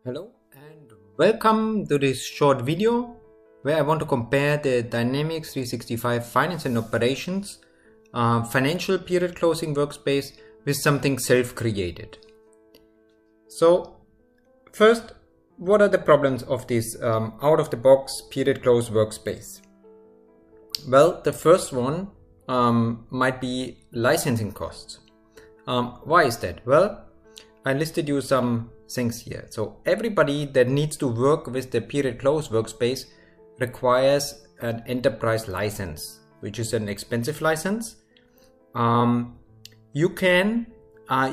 Hello and welcome to this short video where I want to compare the Dynamics 365 Finance and Operations financial period closing workspace with something self-created. So first, what are the problems of this out-of-the-box period close workspace? Well, the first one might be licensing costs. Why is that? Well, I listed you some things here. So everybody that needs to work with the period close workspace requires an enterprise license, which is an expensive license. You can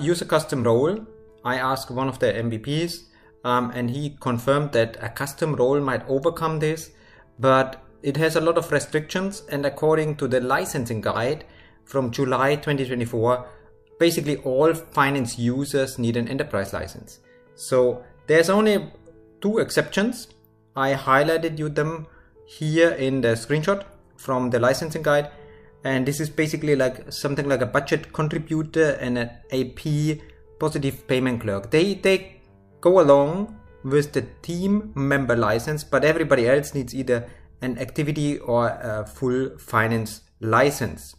use a custom role. I asked one of the MVPs and he confirmed that a custom role might overcome this, but it has a lot of restrictions, and according to the licensing guide from July 2024, basically all finance users need an enterprise license. So there's only two exceptions. I highlighted you them here in the screenshot from the licensing guide, and this is basically like something like a budget contributor and an AP positive payment clerk. They go along with the team member license, but everybody else needs either an activity or a full finance license.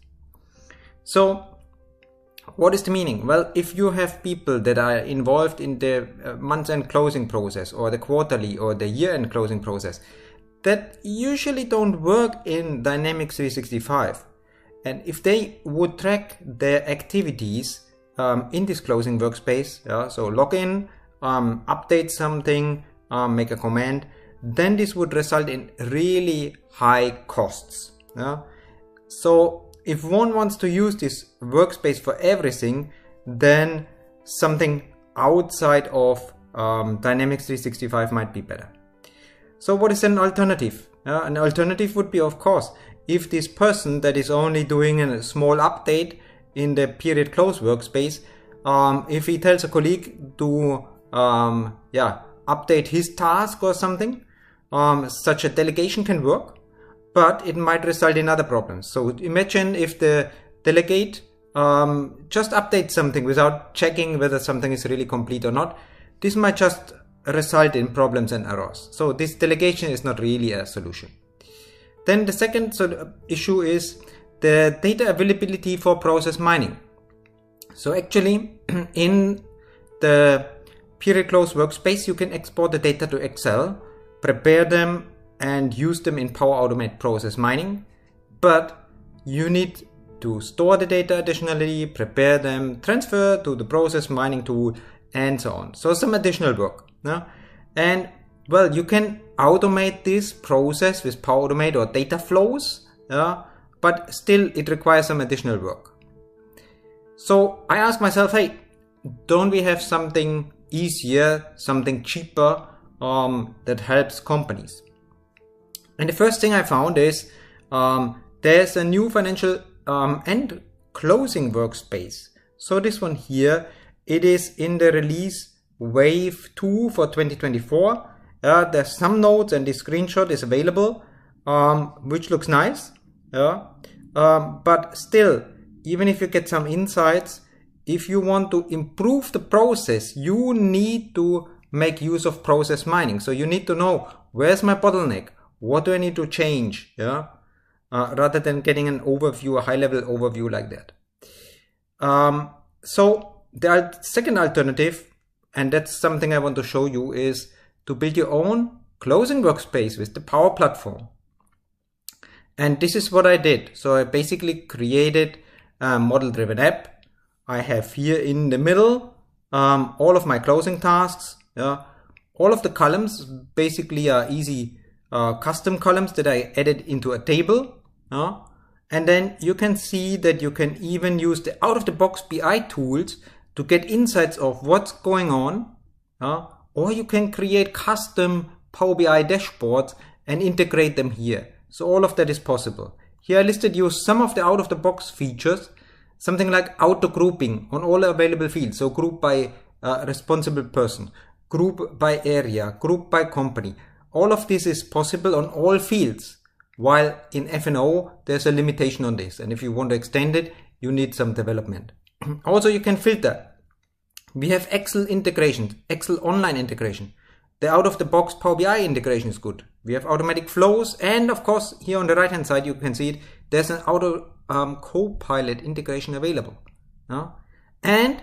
So what is the meaning? Well, if you have people that are involved in the month-end closing process or the quarterly or the year-end closing process that usually don't work in Dynamics 365, and if they would track their activities in this closing workspace, so log in, update something, make a comment, then this would result in really high costs. So if one wants to use this workspace for everything, then something outside of Dynamics 365 might be better. So what is an alternative? An alternative would be, of course, if this person that is only doing a small update in the period close workspace, if he tells a colleague to update his task or something, such a delegation can work. But it might result in other problems. So imagine if the delegate just updates something without checking whether something is really complete or not. This might just result in problems and errors. So this delegation is not really a solution. Then the second issue is the data availability for process mining. So actually in the period close workspace, you can export the data to Excel, prepare them and use them in Power Automate process mining, but you need to store the data additionally, prepare them, transfer to the process mining tool, and so on. So some additional work. And well, you can automate this process with Power Automate or data flows, but still it requires some additional work. So I asked myself, hey, don't we have something easier, something cheaper that helps companies? And the first thing I found is there's a new financial and closing workspace. So this one here, it is in the release wave 2 for 2024. There's some notes and the screenshot is available, which looks nice. But still, even if you get some insights, if you want to improve the process, you need to make use of process mining. So you need to know, where's my bottleneck? What do I need to change? Rather than getting an overview, a high-level overview like that. So the second alternative, and that's something I want to show you, is to build your own closing workspace with the Power Platform. And this is what I did. So I basically created a model-driven app. I have here in the middle all of my closing tasks. All of the columns basically are easy custom columns that I added into a table. And then you can see that you can even use the out-of-the-box BI tools to get insights of what's going on. Or you can create custom Power BI dashboards and integrate them here. So all of that is possible. Here I listed you some of the out-of-the-box features, something like auto grouping on all available fields. So group by responsible person, group by area, group by company. All of this is possible on all fields, while in F&O there's a limitation on this, and if you want to extend it, you need some development. Also, you can filter. We have Excel integration, Excel online integration. the out-of-the-box Power BI integration is good. We have automatic flows, and of course here on the right hand side you can see it, there's an auto Copilot integration available. And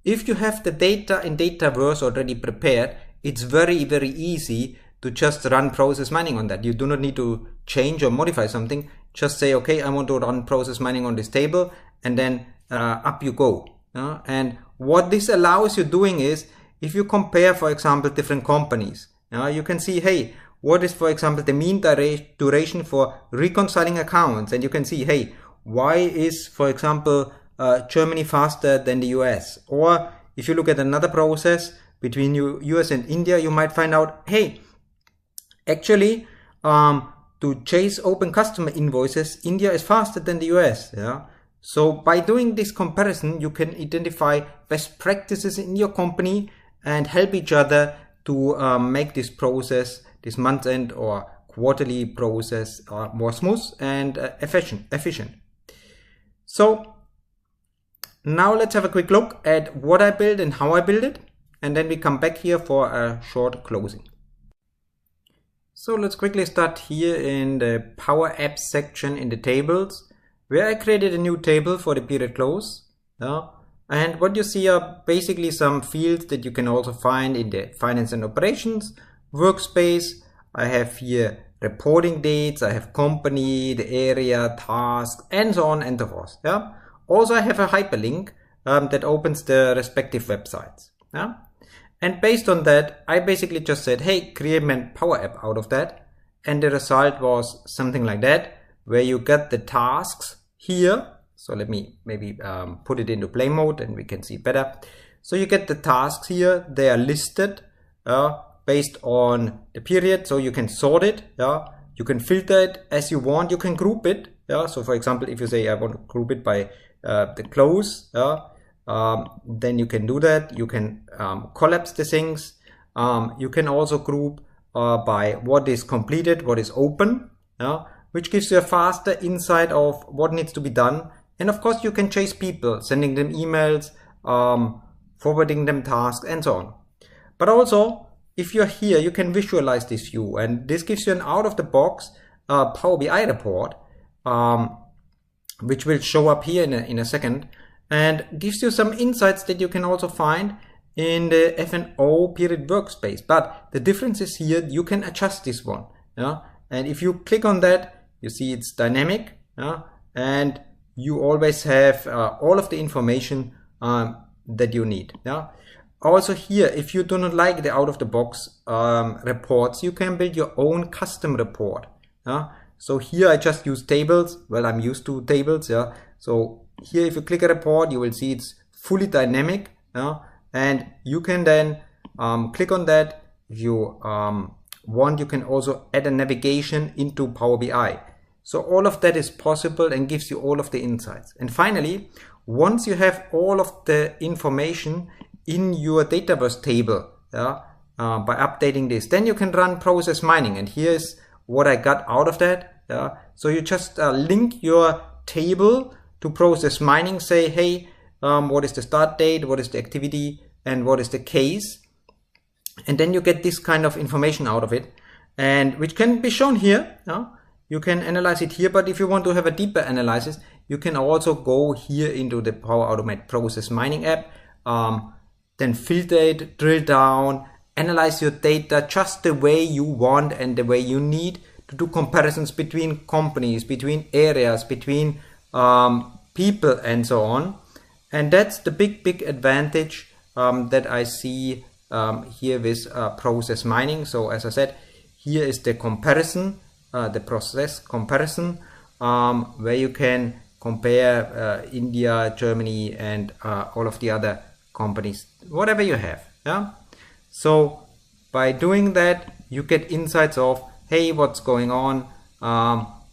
if you have the data in Dataverse already prepared, it's very easy to just run process mining on that. You do not need to change or modify something. Just say, okay, I want to run process mining on this table, and then up you go. And what this allows you doing is, if you compare, for example, different companies, you can see, hey, what is, for example, the mean duration for reconciling accounts? And you can see, hey, why is, for example, Germany faster than the US? Or if you look at another process between US and India, you might find out, hey, actually, to chase open customer invoices, India is faster than the US. So by doing this comparison, you can identify best practices in your company and help each other to make this process, this month-end or quarterly process, more smooth and efficient. So now let's have a quick look at what I built and how I built it, and then we come back here for a short closing. So let's quickly start here in the Power Apps section in the tables, where I created a new table for the period close. And what you see are basically some fields that you can also find in the Finance and Operations workspace. I have here reporting dates, I have company, the area, task, and so on and so forth. Also, I have a hyperlink that opens the respective websites. And based on that, I basically just said, hey, create a Power App out of that. And the result was something like that, where you get the tasks here. So let me maybe put it into play mode and we can see better. So you get the tasks here. They are listed based on the period. So you can sort it. You can filter it as you want. You can group it. So for example, if you say I want to group it by the close, then you can do that. You can collapse the things. You can also group by what is completed, what is open, which gives you a faster insight of what needs to be done. And of course, you can chase people, sending them emails, forwarding them tasks, and so on. But also, if you're here, you can visualize this view, and this gives you an out-of-the-box Power BI report, which will show up here in a second, and gives you some insights that you can also find in the F&O period workspace. But the difference is here, you can adjust this one. And if you click on that, you see it's dynamic, and you always have all of the information that you need. Also here, if you do not like the out-of-the-box reports, you can build your own custom report. So here I just use tables. Well, I'm used to tables. So here, if you click a report, you will see it's fully dynamic. And you can then click on that. If you want, you can also add a navigation into Power BI. So all of that is possible and gives you all of the insights. And finally, once you have all of the information in your Dataverse table, by updating this, then you can run process mining. And here's what I got out of that. So you just link your table to process mining, say, hey, what is the start date, what is the activity, and what is the case. And then you get this kind of information out of it, and which can be shown here. You can analyze it here, but if you want to have a deeper analysis, you can also go here into the Power Automate Process Mining app, then filter it, drill down, analyze your data just the way you want and the way you need to do comparisons between companies, between areas, between people, and so on. And that's the big advantage that I see here with process mining. So as I said, here is the comparison, the process comparison, where you can compare India, Germany, and all of the other companies, whatever you have. So by doing that, you get insights of, hey, what's going on,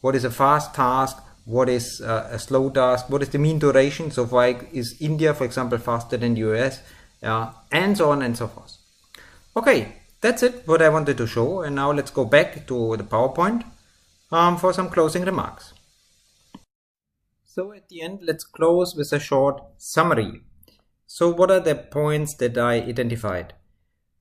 what is a fast task, what is a slow task, what is the mean duration, so why is India, for example, faster than the US, and so on and so forth. Okay, that's it what I wanted to show, and now let's go back to the PowerPoint for some closing remarks. So at the end, let's close with a short summary. So what are the points that I identified?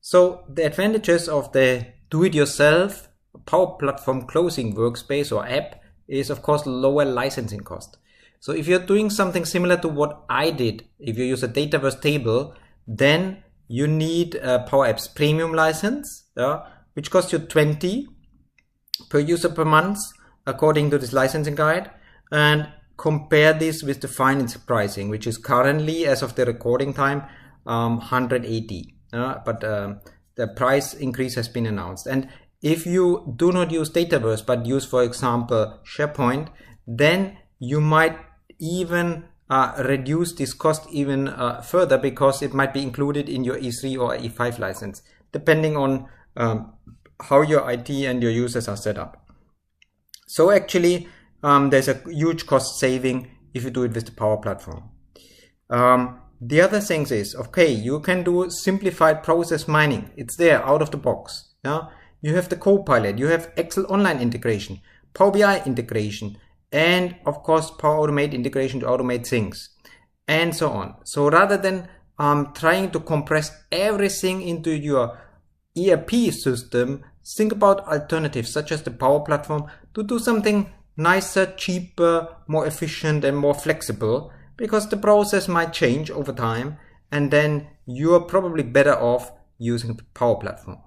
So the advantages of the do-it-yourself Power Platform closing workspace or app is of course lower licensing cost. So if you're doing something similar to what I did, if you use a Dataverse table, then you need a Power Apps premium license, which costs you 20 per user per month according to this licensing guide, and compare this with the finance pricing, which is currently, as of the recording time, 180. But the price increase has been announced. And if you do not use Dataverse but use, for example, SharePoint, then you might even reduce this cost even further, because it might be included in your E3 or E5 license, depending on how your IT and your users are set up. So actually, there's a huge cost saving if you do it with the Power Platform. The other thing is, okay, you can do simplified process mining. It's there out of the box. You have the Copilot, you have Excel Online integration, Power BI integration, and of course Power Automate integration to automate things, and so on. So rather than trying to compress everything into your ERP system, think about alternatives such as the Power Platform to do something nicer, cheaper, more efficient and more flexible, because the process might change over time, and then you're probably better off using the Power Platform.